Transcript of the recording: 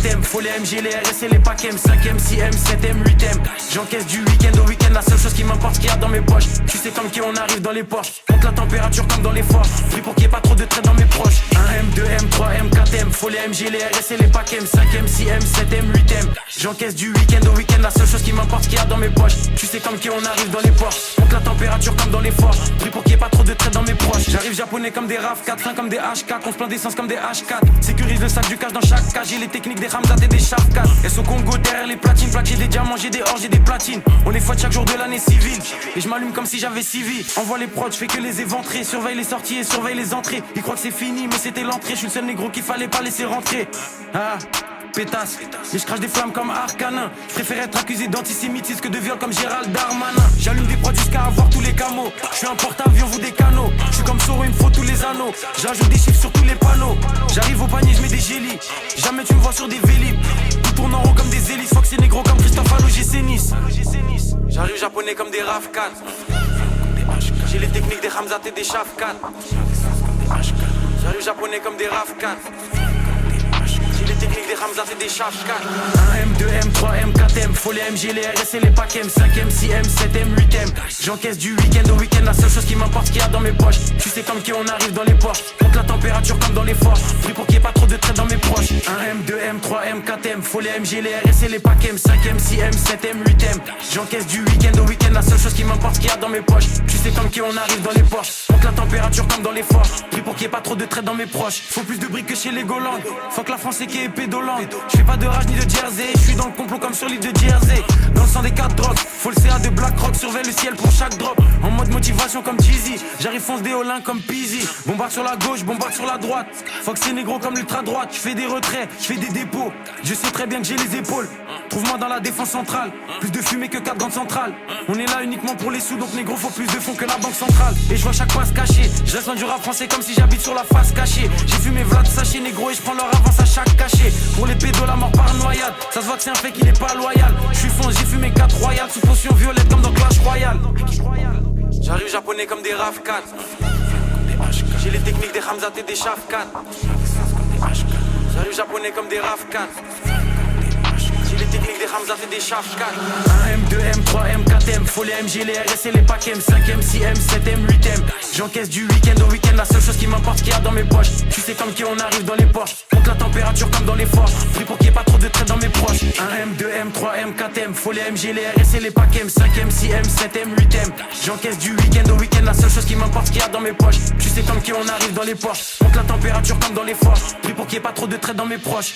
M, faut les MG, les RS et les packs M, 5M, 6M, 7M, 8M. J'encaisse du week-end au week-end, la seule chose qui m'importe, ce qu'il y a dans mes poches. Tu sais comme qui on arrive dans les Porsche, monte la température comme dans les forges. Pris pour qu'il y ait pas trop de traits dans mes proches. 1M, 2M, 3M, 4M, faut les MG, les RS et les packs M, 5M, 6M, 7M, 8M. J'encaisse du week-end au week-end, la seule chose qui m'importe, ce qu'il y a dans mes poches. Tu sais comme qui on arrive dans les Porsche, monte la température comme dans les forges. Pris pour qu'il y ait pas trop de traits dans mes proches. J'arrive japonais comme des RAV4, fin comme des H4, on se plaint d'essence comme des H4. Sécurise le sac du cash dans chaque cage, j'ai les techniques des Ramzat et des Shafkat. Et au Congo derrière les platines, plaques j'ai des diamants, j'ai des or, j'ai des platines. On les fouette chaque jour de l'année civile. Et je m'allume comme si j'avais 6 vies. Envoie les prods, je fais que les éventrer. Surveille les sorties et surveille les entrées. Ils croient que c'est fini mais c'était l'entrée. Je suis le seul négro qu'il fallait pas laisser rentrer. Ah, pétasse, mais je crache des flammes comme Arcanin. Je préfère être accusé d'antisémitisme que de viol comme Gérald Darmanin. J'allume des prods jusqu'à avoir tous les camos. Je suis un porte-avions, vous des canaux. Je suis comme Soro, il me faut tous les anneaux. J'ajoute des chiffres sur tous les panneaux. J'arrive au panier, je mets des gélis. Jamais tu me vois sur des vélib. Tout tourne en rond comme des hélices. Fox et négro comme Christophe Allo, j'ai Nice. J'arrive japonais comme des RAV4. J'ai les techniques des Ramzat et des Shafkat. J'arrive japonais comme des RAV4. J'ai les techniques des Ramzat et des Shafkat. 1M, 2M, 3M, 4M, faut les MG, les RS et les packs M, 5M, 6M, 7M, 8M. J'encaisse du week-end au week-end, la seule chose qui m'importe, ce qu'il y a dans mes poches. Tu sais comme qui on arrive dans les Porsche, monte la température comme dans les forges. Pris pour qu'il y ait pas trop de traits dans mes proches. 1M, 2M, 3M, 4M, faut les MG, les RS et les packs M, 5M, 6M, 7M, 8M. J'encaisse du week-end au week-end, la seule chose qui m'importe, ce qu'il y a dans mes poches. Tu sais comme qui on arrive dans les Porsche, monte la température comme dans les forges. Pris pour qu'il y ait pas trop de traits dans mes proches. Faut plus de briques que chez les Golandes. Faut que la France est qui est pédolante. Je fais pas de rage ni de jersey, je suis dans le complot comme sur l'île de Jersey. Dans le sang des 4 drogues, faut le CA de Black Rock, surveille le ciel pour chaque drop. En mode motivation comme Jeezy, j'arrive fonce des Olins comme Peasy. Bombarde sur la gauche, bombarde sur la droite. Faut que c'est négro comme l'ultra droite. Je fais des retraits, je fais des dépôts. Je sais très bien que j'ai les épaules. Trouve-moi dans la défense centrale. Plus de fumée que 4 grandes centrales. On est là uniquement pour les sous, donc négro faut plus de fonds que la banque centrale. Et je vois chaque fois se cacher. Je reste dans du rap français comme si j'habite sur la face cachée. J'ai fumé Vlad sachet négro et je prends leur avance à chaque cachet. Pour les pédos la mort par noyade. Ça se voit que c'est un fait qu'il est pas loyal. Je suis fonce, j'ai fumé 4 royales sous potion violette comme dans Clash Royale. J'arrive japonais comme des RAV4. J'ai les techniques des Ramzat et des Shafkat. J'arrive japonais comme des RAV4. J'ai les techniques des Ramzat et des Shafkat. 1M, 2M, 3M, 4M, faut les MG, les RS et les packs M, 5M, 6M, 7M, 8M. J'encaisse du week-end au week-end, la seule chose qui m'importe, ce qu'il y a dans mes poches. Tu sais comme qui on arrive dans les Porsche, monte la température comme dans les forges. Pris pour qu'il y ait pas trop de traits dans mes proches. 1M, 2M, 3M, 4M, faut les MG, les RS et les packs M, 5M, 6M, 7M, 8M. J'encaisse du week-end au week-end, la seule chose qui m'importe, ce qu'il y a dans mes poches. Tu sais comme qui on arrive dans les Porsche, monte la température comme dans les forges. Pris pour qu'il y ait pas trop de traits dans mes proches.